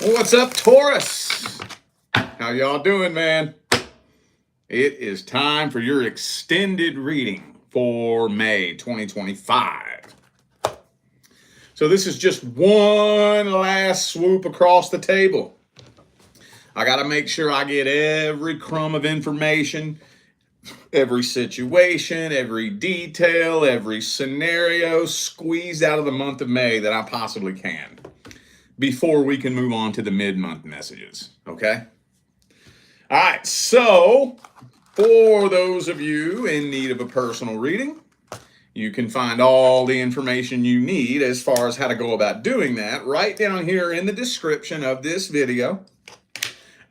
Well, what's up, Taurus? How y'all doing, man? It is time for your extended reading for May 2025. So this is just one last swoop across the table. I got to make sure I get every crumb of information, every situation, every detail, every scenario squeezed out of the month of May that I possibly can before we can move on to the mid-month messages, okay? All right, so for those of you in need of a personal reading, you can find all the information you need as far as how to go about doing that right down here in the description of this video.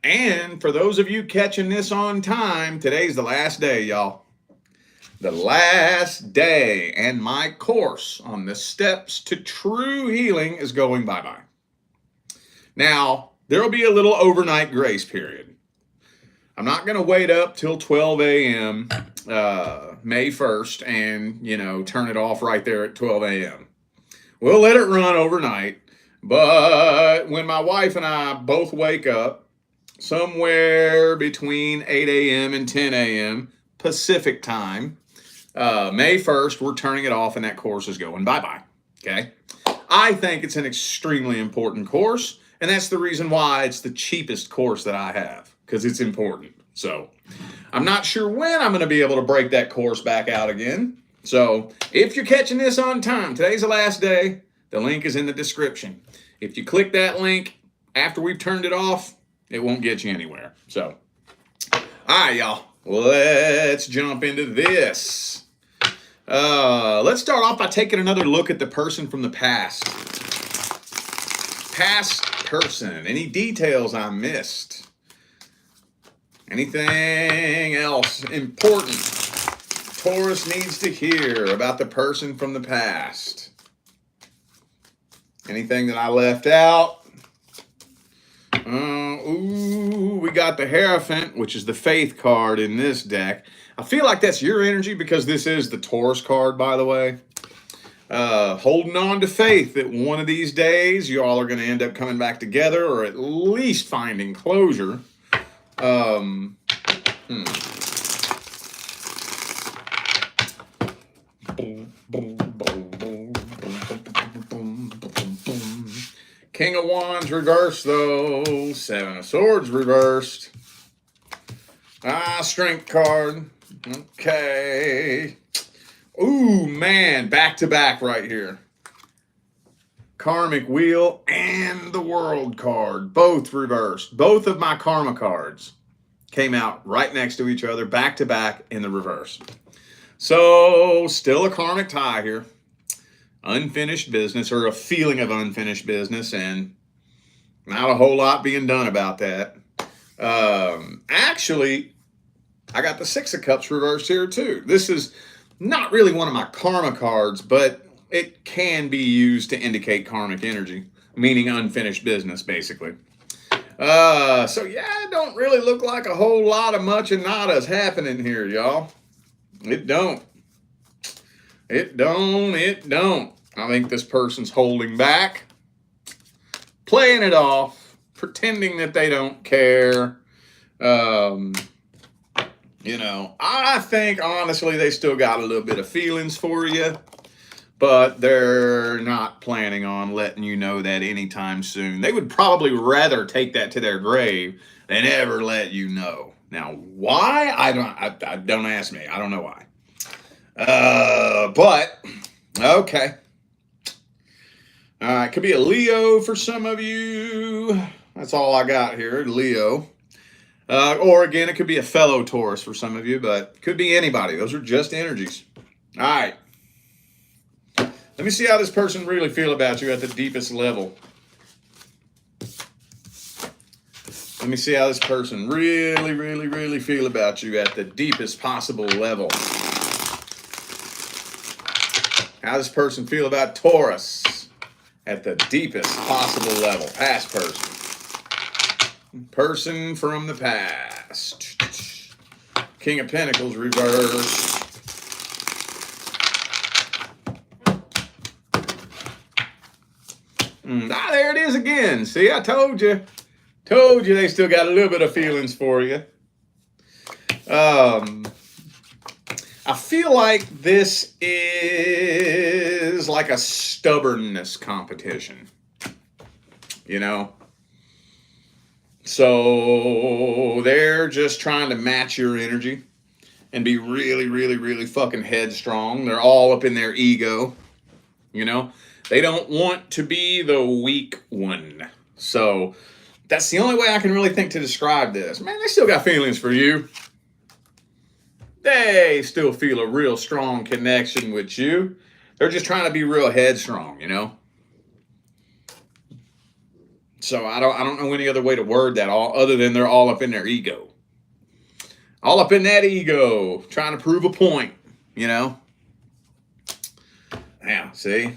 And for those of you catching this on time, today's the last day, y'all. The last day, and my course on the steps to true healing is going bye-bye. Now, there will be a little overnight grace period. I'm not going to wait up till 12 a.m. May 1st and, turn it off right there at 12 a.m. We'll let it run overnight, but when my wife and I both wake up somewhere between 8 a.m. and 10 a.m. Pacific time, May 1st, we're turning it off and that course is going bye-bye, okay? I think it's an extremely important course. And that's the reason why it's the cheapest course that I have, because it's important. So I'm not sure when I'm going to be able to break that course back out again. So if you're catching this on time, today's the last day. The link is in the description. If you click that link after we've turned it off, it won't get you anywhere. So, all right, y'all, let's jump into this. Let's start off by taking another look at the person from the past. Past person. Any details I missed? Anything else important Taurus needs to hear about the person from the past? Anything that I left out? We got the Hierophant, which is the Faith card in this deck. I feel like that's your energy because this is the Taurus card, by the way. Holding on to faith that one of these days you all are going to end up coming back together or at least finding closure. King of Wands reversed though. Seven of Swords reversed. Strength card. Okay. Ooh, man, back to back right here. Karmic Wheel and the World card, both reversed. Both of my karma cards came out right next to each other, back to back in the reverse. So, still a karmic tie here. Unfinished business, or a feeling of unfinished business, and not a whole lot being done about that. Actually, I got the Six of Cups reversed here too. This is not really one of my karma cards, but it can be used to indicate karmic energy, meaning unfinished business, basically. So yeah, it don't really look like a whole lot of much and nada's happening here, y'all. It don't. It don't. I think this person's holding back, playing it off, pretending that they don't care. I think, honestly, they still got a little bit of feelings for you, but they're not planning on letting you know that anytime soon. They would probably rather take that to their grave than ever let you know. Now, why? I don't ask me. I don't know why. But, okay. All right, could be a Leo for some of you. That's all I got here, Leo. Or again, it could be a fellow Taurus for some of you, but could be anybody. Those are just energies. All right. Let me see how this person really feel about you at the deepest level. Let me see how this person really feel about you at the deepest possible level. How does this person feel about Taurus at the deepest possible level? Past person. Person from the past. King of Pentacles reversed. There it is again. See, I told you. Told you they still got a little bit of feelings for you. I feel like this is like a stubbornness competition. You know? So they're just trying to match your energy and be really, really, really fucking headstrong. They're all up in their ego. You know? They don't want to be the weak one. So that's the only way I can really think to describe this. Man, they still got feelings for you. They still feel a real strong connection with you. They're just trying to be real headstrong, you know? So I don't know any other way to word that other than they're all up in their ego. All up in that ego, trying to prove a point, you know? Yeah, see?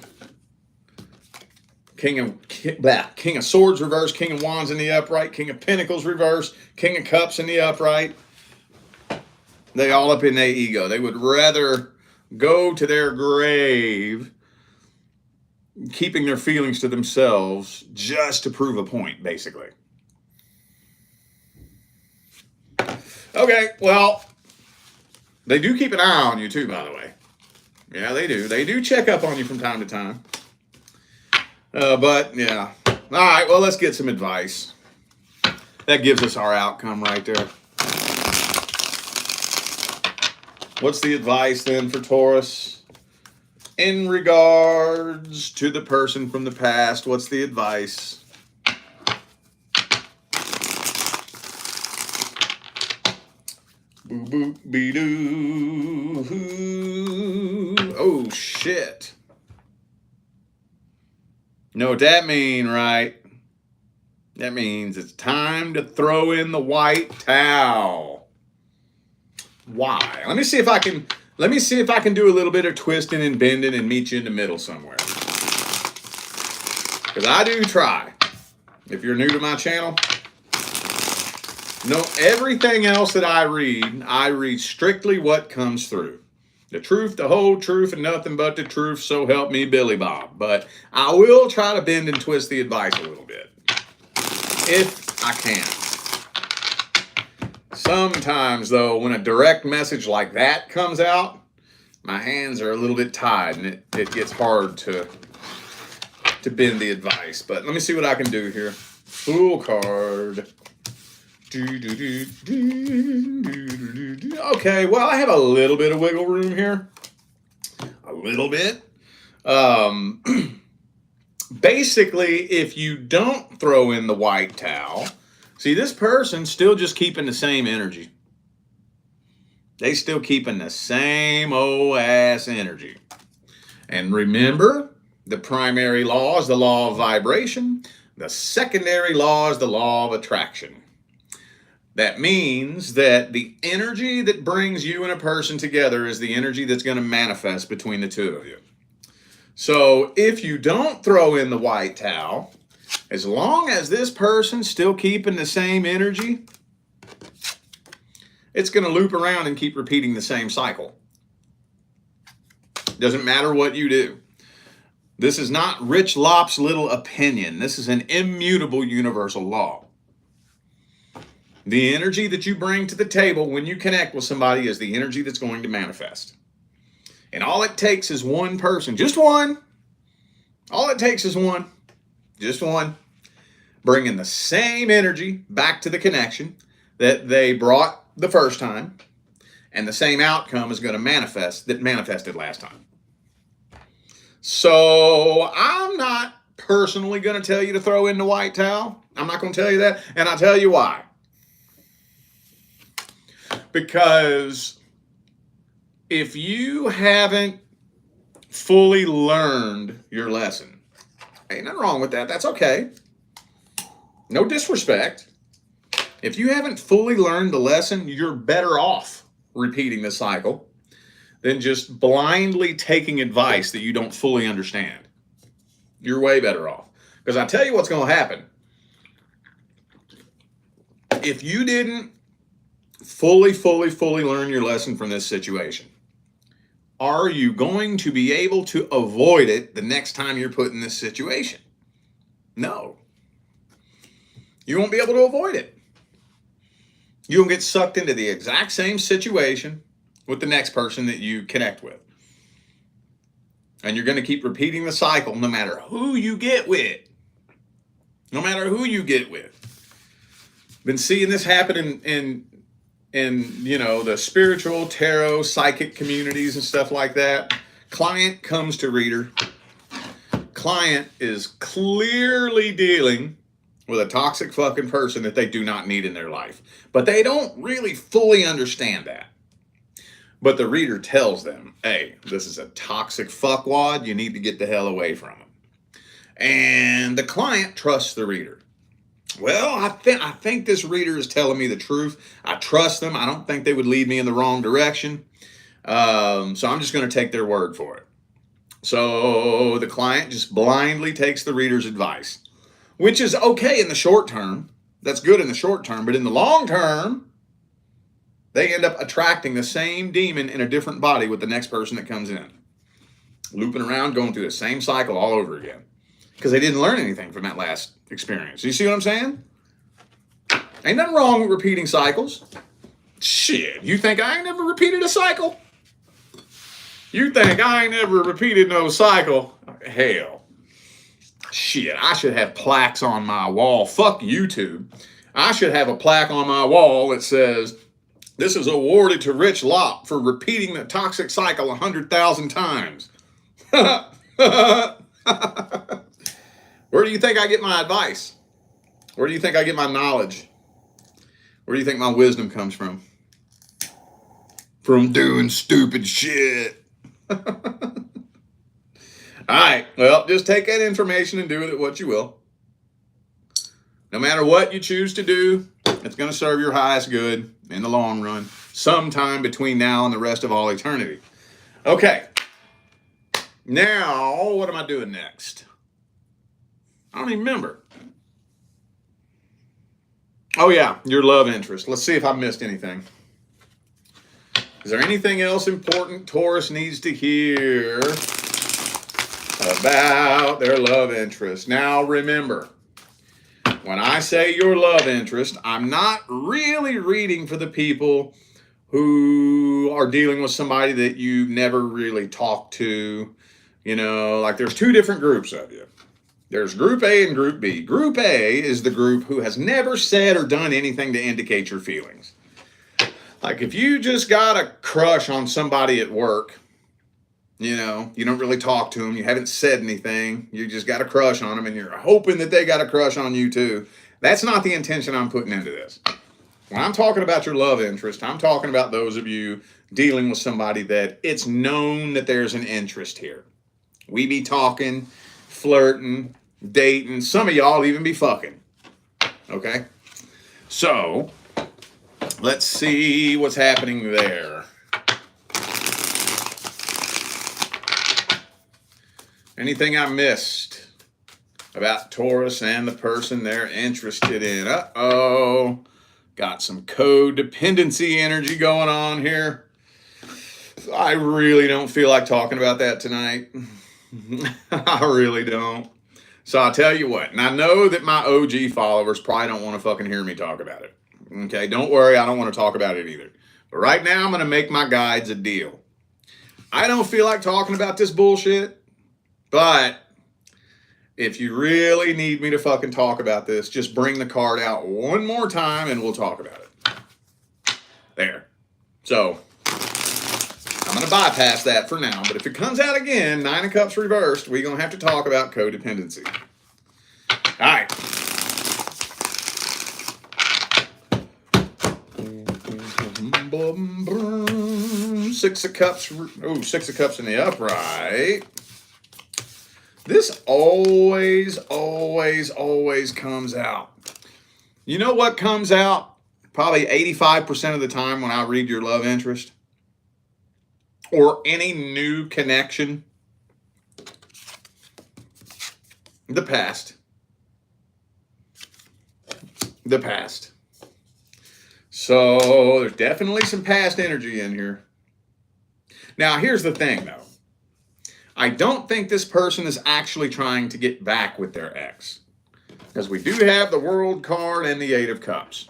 King of Swords reverse, King of Wands in the upright, King of Pentacles reverse, King of Cups in the upright. They all up in their ego. They would rather go to their grave keeping their feelings to themselves just to prove a point, basically. Okay, well, they do keep an eye on you too, by the way. Yeah, they do. They do check up on you from time to time. But, yeah. All right, well, let's get some advice. That gives us our outcome right there. What's the advice then for Taurus? In regards to the person from the past, what's the advice? Boo boop be doo. Oh shit. Know what that mean, right? That means it's time to throw in the white towel. Why? Let me see if I can do a little bit of twisting and bending and meet you in the middle somewhere. Because I do try. If you're new to my channel, know everything else that I read strictly what comes through. The truth, the whole truth, and nothing but the truth, so help me Billy Bob. But I will try to bend and twist the advice a little bit. If I can. Sometimes, though, when a direct message like that comes out, my hands are a little bit tied, and it gets hard to bend the advice. But let me see what I can do here. Fool card. Okay, well, I have a little bit of wiggle room here. A little bit. Basically, if you don't throw in the white towel, see, this person's still just keeping the same energy. They still keeping the same old ass energy. And remember, the primary law is the law of vibration. The secondary law is the law of attraction. That means that the energy that brings you and a person together is the energy that's going to manifest between the two of you. So if you don't throw in the white towel, as long as this person's still keeping the same energy, it's going to loop around and keep repeating the same cycle. Doesn't matter what you do. This is not Rich Lopp's little opinion. This is an immutable universal law. The energy that you bring to the table when you connect with somebody is the energy that's going to manifest. And all it takes is one person, just one. All it takes is one, just one, bringing the same energy back to the connection that they brought the first time, and the same outcome is going to manifest that manifested last time. So I'm not personally going to tell you to throw in the white towel. I'm not going to tell you that, and I'll tell you why. Because if you haven't fully learned your lesson, ain't nothing wrong with that. That's okay. No disrespect. If you haven't fully learned the lesson, you're better off repeating the cycle than just blindly taking advice that you don't fully understand. You're way better off. Because I tell you what's going to happen. If you didn't fully learn your lesson from this situation, are you going to be able to avoid it the next time you're put in this situation? No. You won't be able to avoid it. You'll get sucked into the exact same situation with the next person that you connect with. And you're going to keep repeating the cycle no matter who you get with. No matter who you get with. Been seeing this happen in the spiritual, tarot, psychic communities and stuff like that. Client comes to reader. Client is clearly dealing with a toxic fucking person that they do not need in their life. But they don't really fully understand that. But the reader tells them, hey, this is a toxic fuckwad. You need to get the hell away from him. And the client trusts the reader. Well, I think this reader is telling me the truth. I trust them. I don't think they would lead me in the wrong direction. So I'm just going to take their word for it. So the client just blindly takes the reader's advice, which is okay in the short term. That's good in the short term. But in the long term, they end up attracting the same demon in a different body with the next person that comes in. Looping around, going through the same cycle all over again. Because they didn't learn anything from that last experience. You see what I'm saying? Ain't nothing wrong with repeating cycles. Shit, you think I ain't never repeated a cycle? You think I ain't never repeated no cycle? Hell. Shit, I should have plaques on my wall. Fuck YouTube. I should have a plaque on my wall that says, this is awarded to Rich Leah for repeating the toxic cycle 100,000 times. Where do you think I get my advice? Where do you think I get my knowledge? Where do you think my wisdom comes from? From doing stupid shit. All right, well, just take that information and do with it what you will. No matter what you choose to do, it's going to serve your highest good in the long run, sometime between now and the rest of all eternity. Okay, now what am I doing next? I don't even remember. Oh yeah, your love interest. Let's see if I missed anything. Is there anything else important Taurus needs to hear about their love interest? Now remember, when I say your love interest, I'm not really reading for the people who are dealing with somebody that you've never really talked to. Like there's two different groups of you. There's Group A and Group B. Group A is the group who has never said or done anything to indicate your feelings. Like if you just got a crush on somebody at work, you don't really talk to them, you haven't said anything, you just got a crush on them and you're hoping that they got a crush on you too. That's not the intention I'm putting into this. When I'm talking about your love interest, I'm talking about those of you dealing with somebody that it's known that there's an interest here. We be talking, flirting, dating. Some of y'all even be fucking. Okay? So, let's see what's happening there. Anything I missed about Taurus and the person they're interested in? Uh-oh. Got some codependency energy going on here. I really don't feel like talking about that tonight. I really don't. So I'll tell you what, and I know that my OG followers probably don't want to fucking hear me talk about it. Okay, don't worry, I don't want to talk about it either. But right now, I'm going to make my guides a deal. I don't feel like talking about this bullshit, but if you really need me to fucking talk about this, just bring the card out one more time and we'll talk about it. There. So, I'm going to bypass that for now, but if it comes out again, 9 of Cups reversed, we're going to have to talk about codependency. All right. Six of Cups. Oh, 6 of Cups in the upright. This always comes out. You know what comes out probably 85% of the time when I read your love interest? Or any new connection? The past. The past. So there's definitely some past energy in here. Now, here's the thing, though. I don't think this person is actually trying to get back with their ex. Because we do have the World card and the Eight of Cups.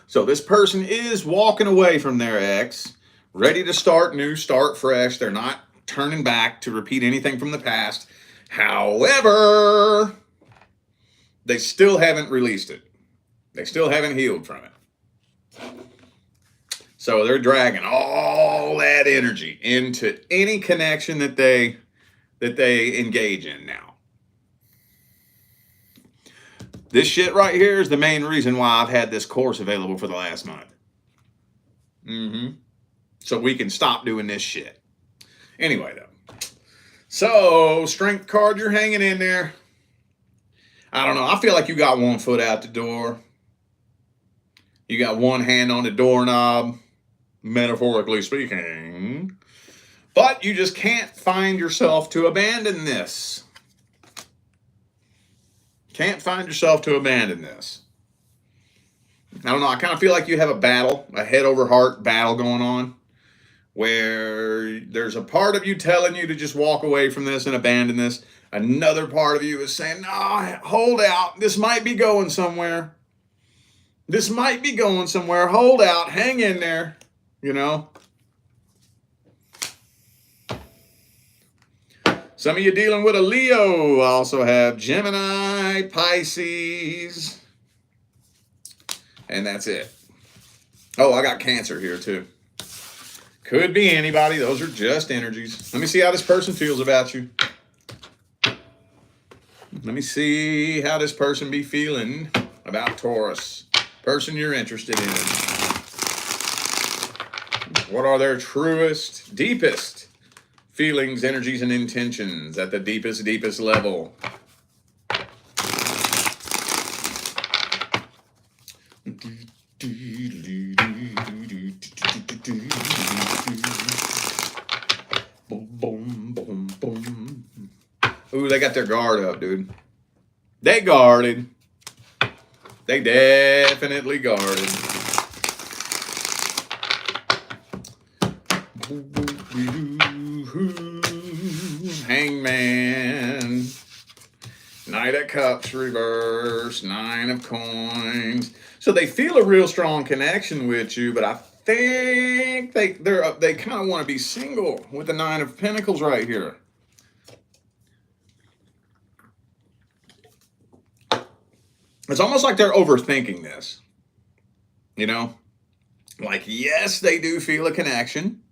So this person is walking away from their ex, ready to start new, start fresh. They're not turning back to repeat anything from the past. However, they still haven't released it. They still haven't healed from it. So they're dragging all that energy into any connection that they engage in now. This shit right here is the main reason why I've had this course available for the last month. So we can stop doing this shit. Anyway, though. So, strength card, you're hanging in there. I don't know. I feel like you got one foot out the door. You got one hand on the doorknob, metaphorically speaking. But you just can't find yourself to abandon this. Can't find yourself to abandon this. I don't know. I kind of feel like you have a battle, a head over heart battle going on, where there's a part of you telling you to just walk away from this and abandon this. Another part of you is saying, no, hold out. This might be going somewhere. This might be going somewhere. Hold out. Hang in there. You know? Some of you dealing with a Leo. I also have Gemini, Pisces. And that's it. Oh, I got Cancer here too. Could be anybody. Those are just energies. Let me see how this person feels about you. Let me see how this person be feeling about Taurus. Person you're interested in. What are their truest, deepest feelings, energies, and intentions at the deepest level? Ooh, they got their guard up, dude. They guarded. They definitely guarded. Hangman. Knight of Cups reverse. Nine of Coins. So they feel a real strong connection with you, but I think they kind of want to be single with the Nine of Pentacles right here. It's almost like they're overthinking this. You know? Like, yes, they do feel a connection,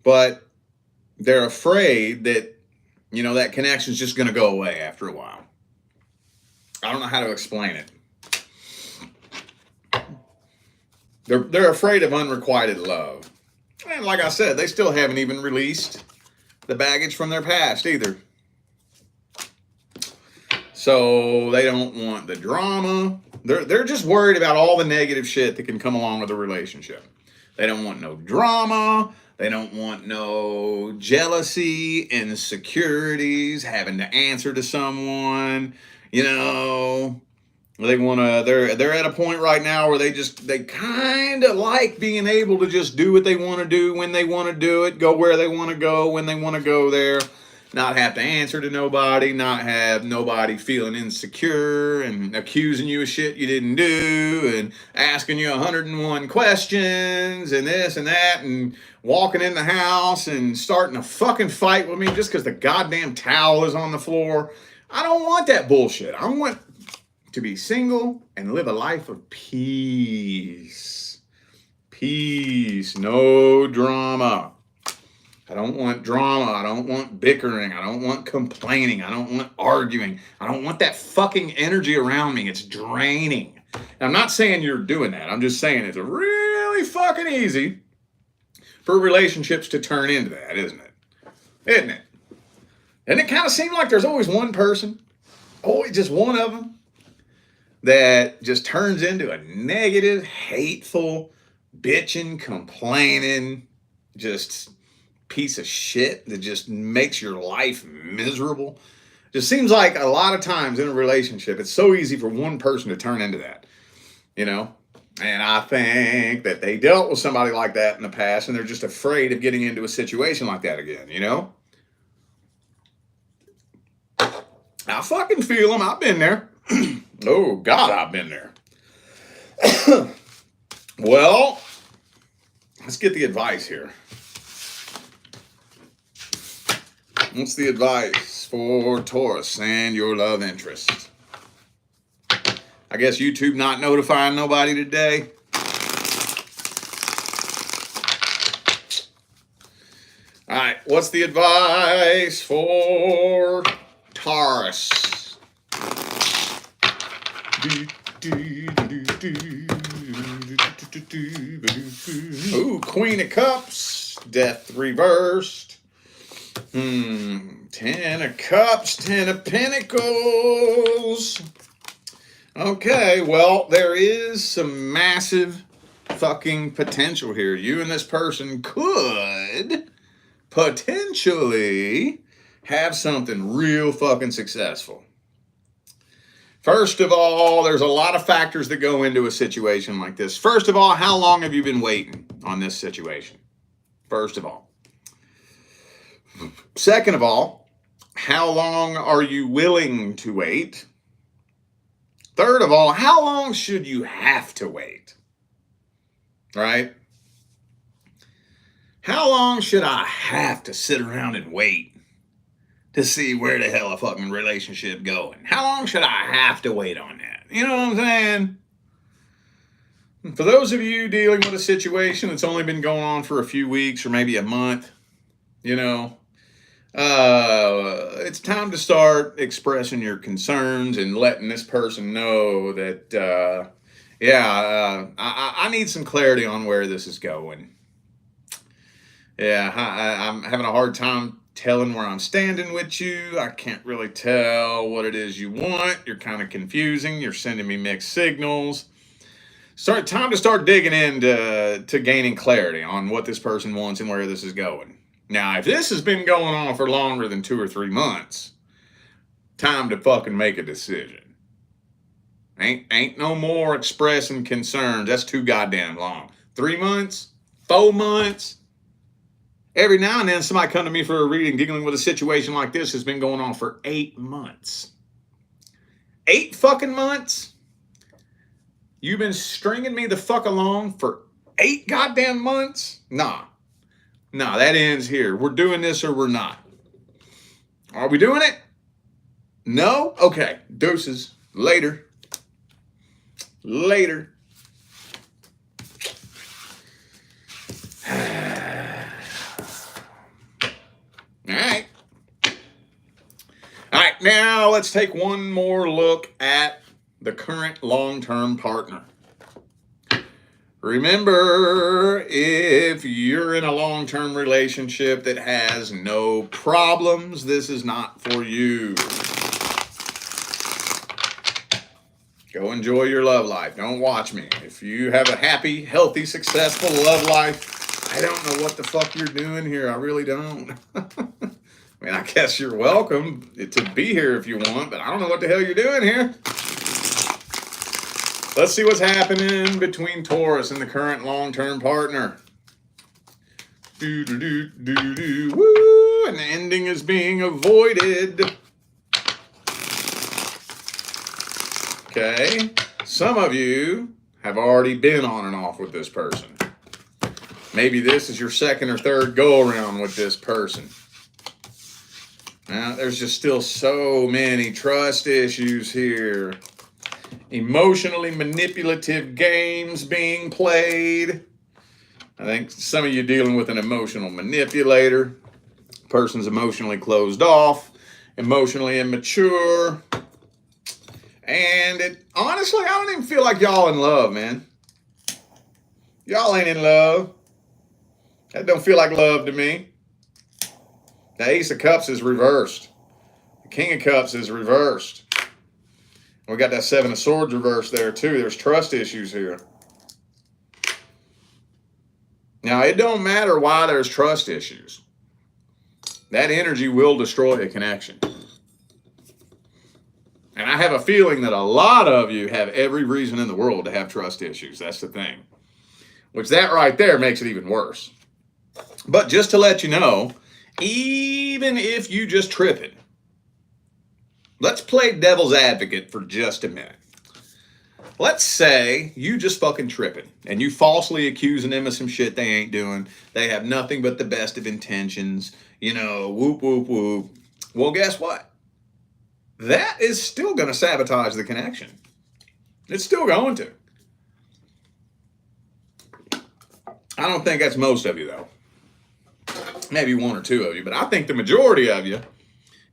but they're afraid that, you know, that connection's just going to go away after a while. I don't know how to explain it. They're afraid of unrequited love. And like I said, they still haven't even released the baggage from their past either. So they don't want the drama. They're just worried about all the negative shit that can come along with a relationship. They don't want no drama. They don't want no jealousy, insecurities, having to answer to someone. You know, they want to. They're at a point right now where they kind of like being able to just do what they want to do when they want to do it, go where they want to go when they want to go there. Not have to answer to nobody, not have nobody feeling insecure and accusing you of shit you didn't do and asking you 101 questions and this and that and walking in the house and starting a fucking fight with me just because the goddamn towel is on the floor. I don't want that bullshit. I want to be single and live a life of peace. Peace, no drama. I don't want drama. I don't want bickering. I don't want complaining. I don't want arguing. I don't want that fucking energy around me. It's draining. And I'm not saying you're doing that. I'm just saying it's really fucking easy for relationships to turn into that, isn't it? Isn't it? Doesn't it kind of seem like there's always one person, always just one of them, that just turns into a negative, hateful, bitching, complaining, just piece of shit that just makes your life miserable? Just seems like a lot of times in a relationship, it's so easy for one person to turn into that, you know? And I think that they dealt with somebody like that in the past and they're just afraid of getting into a situation like that again, you know? I I fucking feel them. I've been there. Oh, God, I've been there. Well, let's get the advice here. What's the advice for Taurus and your love interest? I guess YouTube not notifying nobody today. All right, what's the advice for Taurus? Ooh, Queen of Cups, Death reversed. 10 of Cups, 10 of Pentacles. Okay, well, there is some massive fucking potential here. You and this person could potentially have something real fucking successful. First of all, there's a lot of factors that go into a situation like this. First of all, how long have you been waiting on this situation? First of all. Second of all, how long are you willing to wait? Third of all, how long should you have to wait? Right? How long should I have to sit around and wait to see where the hell a fucking relationship going? How long should I have to wait on that? You know what I'm saying? For those of you dealing with a situation that's only been going on for a few weeks or maybe a month, you know, it's time to start expressing your concerns and letting this person know that, I need some clarity on where this is going. Yeah, I'm having a hard time telling where I'm standing with you. I can't really tell what it is you want. You're kind of confusing. You're sending me mixed signals. Time to start digging into gaining clarity on what this person wants and where this is going. Now, if this has been going on for longer than 2 or 3 months, time to fucking make a decision. Ain't no more expressing concerns. That's too goddamn long. 3 months? 4 months? Every now and then somebody come to me for a reading dealing with a situation like this has been going on for 8 months. 8 fucking months? You've been stringing me the fuck along for 8 goddamn months? Nah, that ends here. We're doing this or we're not. Are we doing it? No? Okay. Deuces. Later. All right, now let's take one more look at the current long-term partner. Remember, if you're in a long-term relationship that has no problems, this is not for you. Go enjoy your love life. Don't watch me. If you have a happy, healthy, successful love life, I don't know what the fuck you're doing here. I really don't. I mean, I guess you're welcome to be here if you want, but I don't know what the hell you're doing here. Let's see what's happening between Taurus and the current long-term partner. Woo, an ending is being avoided. Okay, some of you have already been on and off with this person. Maybe this is your second or third go-around with this person. Now, there's just still so many trust issues here. Emotionally manipulative games being played. I think some of you dealing with an emotional manipulator. Person's emotionally closed off, emotionally immature. And honestly, I don't even feel like y'all in love, man. Y'all ain't in love. That don't feel like love to me. The Ace of Cups is reversed. The King of Cups is reversed. We got that 7 of Swords reversed there too. There's trust issues here. Now, it don't matter why there's trust issues. That energy will destroy a connection. And I have a feeling that a lot of you have every reason in the world to have trust issues. That's the thing. Which that right there makes it even worse. But just to let you know, even if you just tripping, let's play devil's advocate for just a minute. Let's say you just fucking tripping and you falsely accusing them of some shit they ain't doing. They have nothing but the best of intentions, whoop, whoop, whoop. Well, guess what? That is still going to sabotage the connection. It's still going to. I don't think that's most of you, though. Maybe one or two of you, but I think the majority of you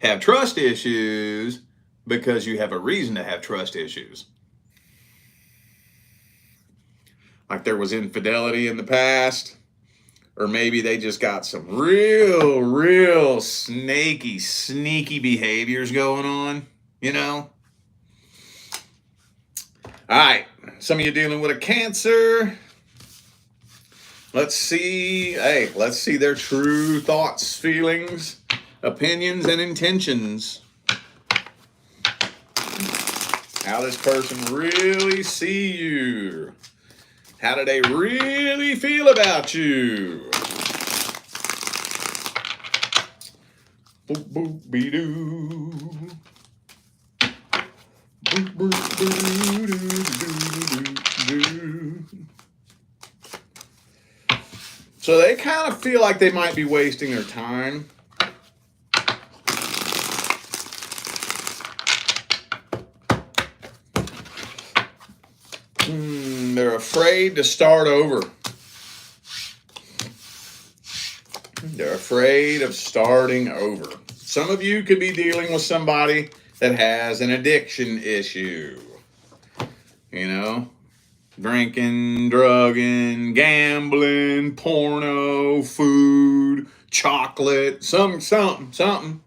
have trust issues because you have a reason to have trust issues. Like there was infidelity in the past, or maybe they just got some real snaky, sneaky behaviors going on, All right, some of you dealing with a Cancer. Let's see their true thoughts, feelings, opinions, and intentions. How this person really see you. How do they really feel about you? Boop, boop, be-doo. Boop, boop, be-doo-doo-doo-doo-doo. So they kind of feel like they might be wasting their time. They're afraid to start over. They're afraid of starting over. Some of you could be dealing with somebody that has an addiction issue. Drinking, drugging, gambling, porno, food, chocolate, something,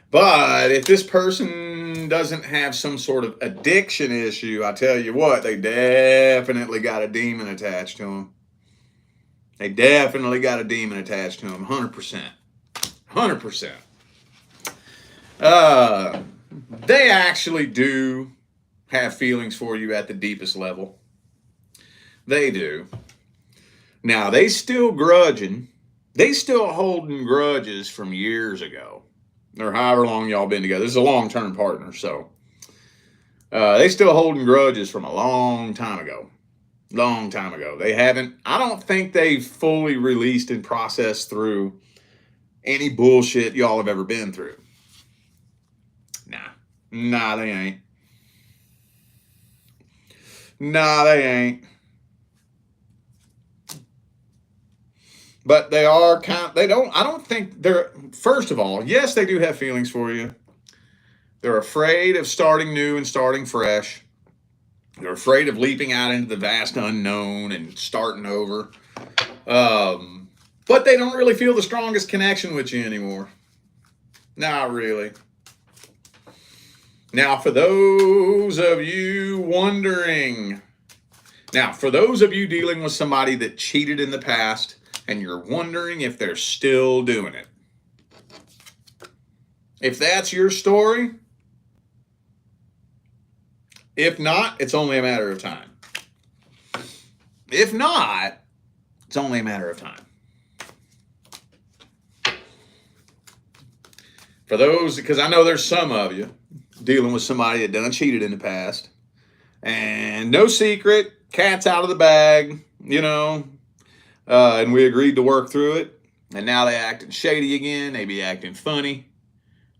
But if this person doesn't have some sort of addiction issue, I tell you what, they definitely got a demon attached to them. They definitely got a demon attached to them, 100%. 100%. They actually do have feelings for you at the deepest level. They do. Now, they still holding grudges from years ago, or however long y'all been together. This is a long-term partner, so they still holding grudges from a long time ago. I don't think they've fully released and processed through any bullshit y'all have ever been through. Nah, they ain't. But they are I don't think they're, first of all, yes, they do have feelings for you. They're afraid of starting new and starting fresh. They're afraid of leaping out into the vast unknown and starting over. But they don't really feel the strongest connection with you anymore. Not really. Now, for those of you wondering, for those of you dealing with somebody that cheated in the past and you're wondering if they're still doing it, if that's your story, if not, it's only a matter of time. If not, it's only a matter of time. For those, because I know there's some of you dealing with somebody that done cheated in the past, and no secret, cat's out of the bag, and we agreed to work through it, and now they acting shady again. They be acting funny,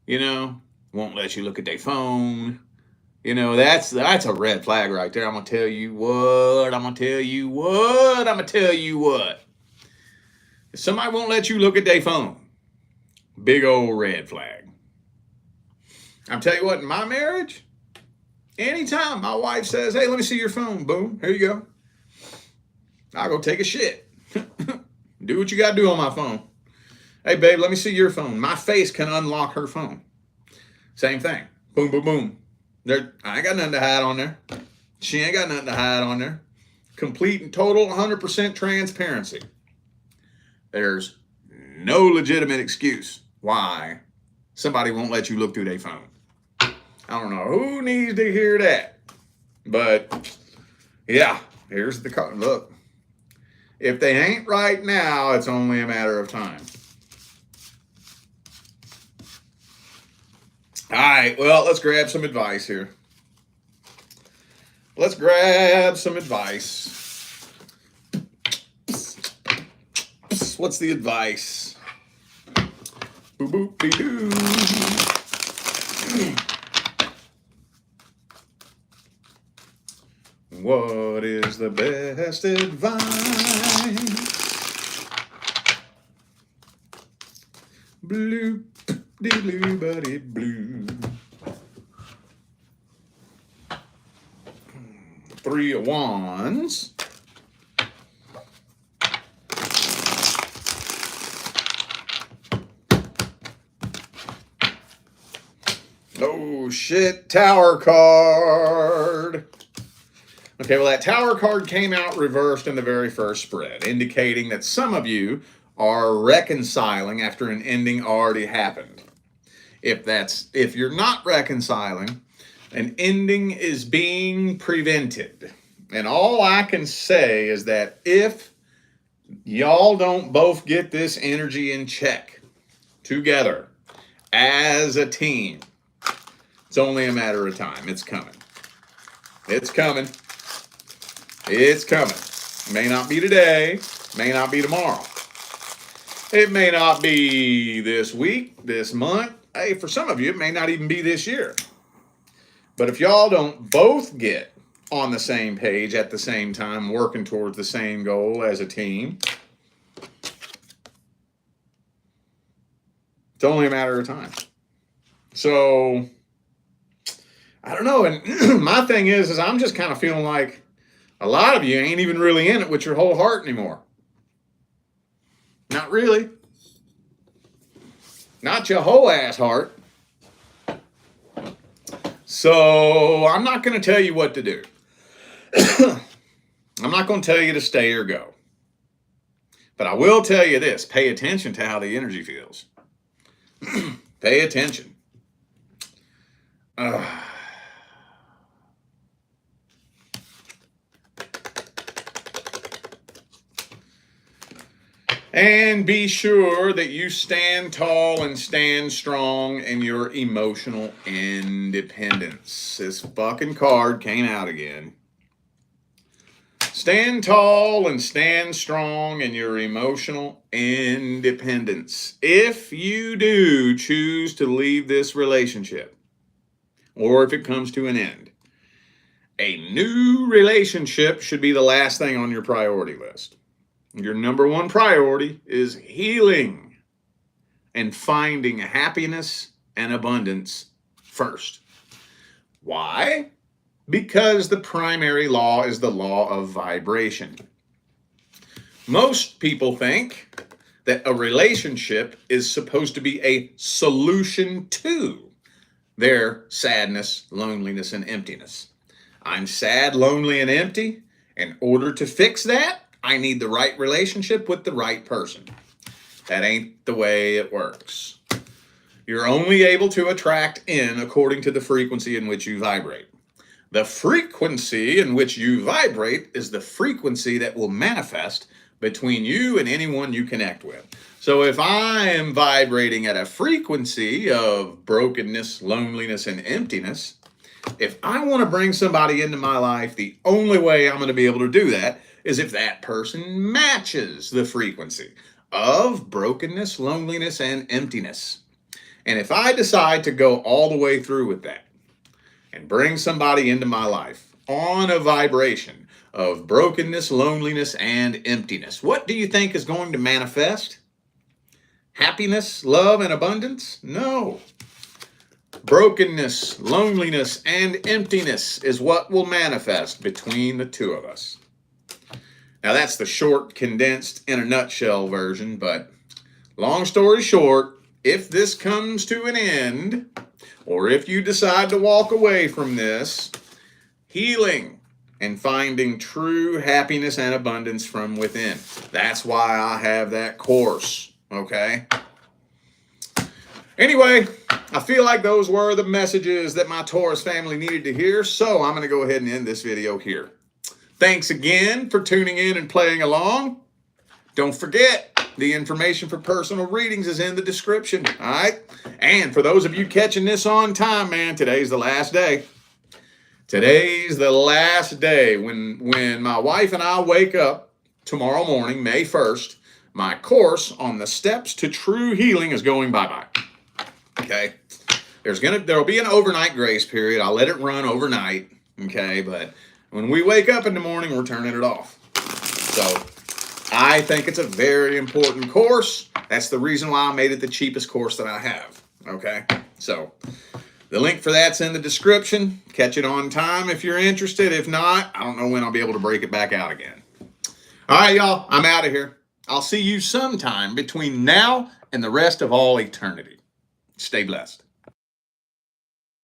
won't let you look at their phone. That's a red flag right there. I'm gonna tell you what. If somebody won't let you look at their phone, big old red flag. I'm telling you what, in my marriage, anytime my wife says, hey, let me see your phone, boom, here you go. I'll go take a shit. Do what you got to do on my phone. Hey, babe, let me see your phone. My face can unlock her phone. Same thing. Boom, boom, boom. I ain't got nothing to hide on there. She ain't got nothing to hide on there. Complete and total 100% transparency. There's no legitimate excuse why somebody won't let you look through their phone. I don't know who needs to hear that. But, yeah, here's the card. Look. If they ain't right now, it's only a matter of time. All right, well, let's grab some advice here. Let's grab some advice. What's the advice? Boo boop be doo. What is the best advice? Blue, de blue, buddy blue. 3 of Wands. Oh shit, Tower card. Okay, well that Tower card came out reversed in the very first spread, indicating that some of you are reconciling after an ending already happened. If you're not reconciling, an ending is being prevented. And all I can say is that if y'all don't both get this energy in check together as a team, it's only a matter of time. It's coming. It's coming. It's coming. May not be today. May not be tomorrow. It may not be this week, this month. Hey, for some of you, it may not even be this year. But if y'all don't both get on the same page at the same time, working towards the same goal as a team, it's only a matter of time. So, I don't know. And my thing is I'm just kind of feeling like a lot of you ain't even really in it with your whole heart anymore. Not really. Not your whole ass heart. So I'm not going to tell you what to do. I'm not going to tell you to stay or go. But I will tell you this. Pay attention to how the energy feels. Pay attention. And be sure that you stand tall and stand strong in your emotional independence. This fucking card came out again. Stand tall and stand strong in your emotional independence. If you do choose to leave this relationship, or if it comes to an end, a new relationship should be the last thing on your priority list. Your number one priority is healing and finding happiness and abundance first. Why? Because the primary law is the law of vibration. Most people think that a relationship is supposed to be a solution to their sadness, loneliness, and emptiness. I'm sad, lonely, and empty. In order to fix that, I need the right relationship with the right person. That ain't the way it works. You're only able to attract in according to the frequency in which you vibrate. The frequency in which you vibrate is the frequency that will manifest between you and anyone you connect with. So if I am vibrating at a frequency of brokenness, loneliness, and emptiness, if I want to bring somebody into my life, the only way I'm going to be able to do that is if that person matches the frequency of brokenness, loneliness, and emptiness. And if I decide to go all the way through with that and bring somebody into my life on a vibration of brokenness, loneliness, and emptiness, what do you think is going to manifest? Happiness, love, and abundance? No. Brokenness, loneliness, and emptiness is what will manifest between the two of us. Now that's the short, condensed, in a nutshell version, but long story short, if this comes to an end, or if you decide to walk away from this, healing and finding true happiness and abundance from within. That's why I have that course, okay? Anyway, I feel like those were the messages that my Taurus family needed to hear, so I'm going to go ahead and end this video here. Thanks again for tuning in and playing along. Don't forget, The information for personal readings is in the description. All right. And for those of you catching this on time, man, today's the last day. Today's the last day. When my wife and I wake up tomorrow morning, May 1st, my course on the steps to true healing is going bye-bye. Okay. There'll be an overnight grace period. I'll let it run overnight. Okay. But when we wake up in the morning, we're turning it off. So I think it's a very important course. That's the reason why I made it the cheapest course that I have. Okay. So the link for that's in the description. Catch it on time if you're interested. If not, I don't know when I'll be able to break it back out again. All right, y'all. I'm out of here. I'll see you sometime between now and the rest of all eternity. Stay blessed.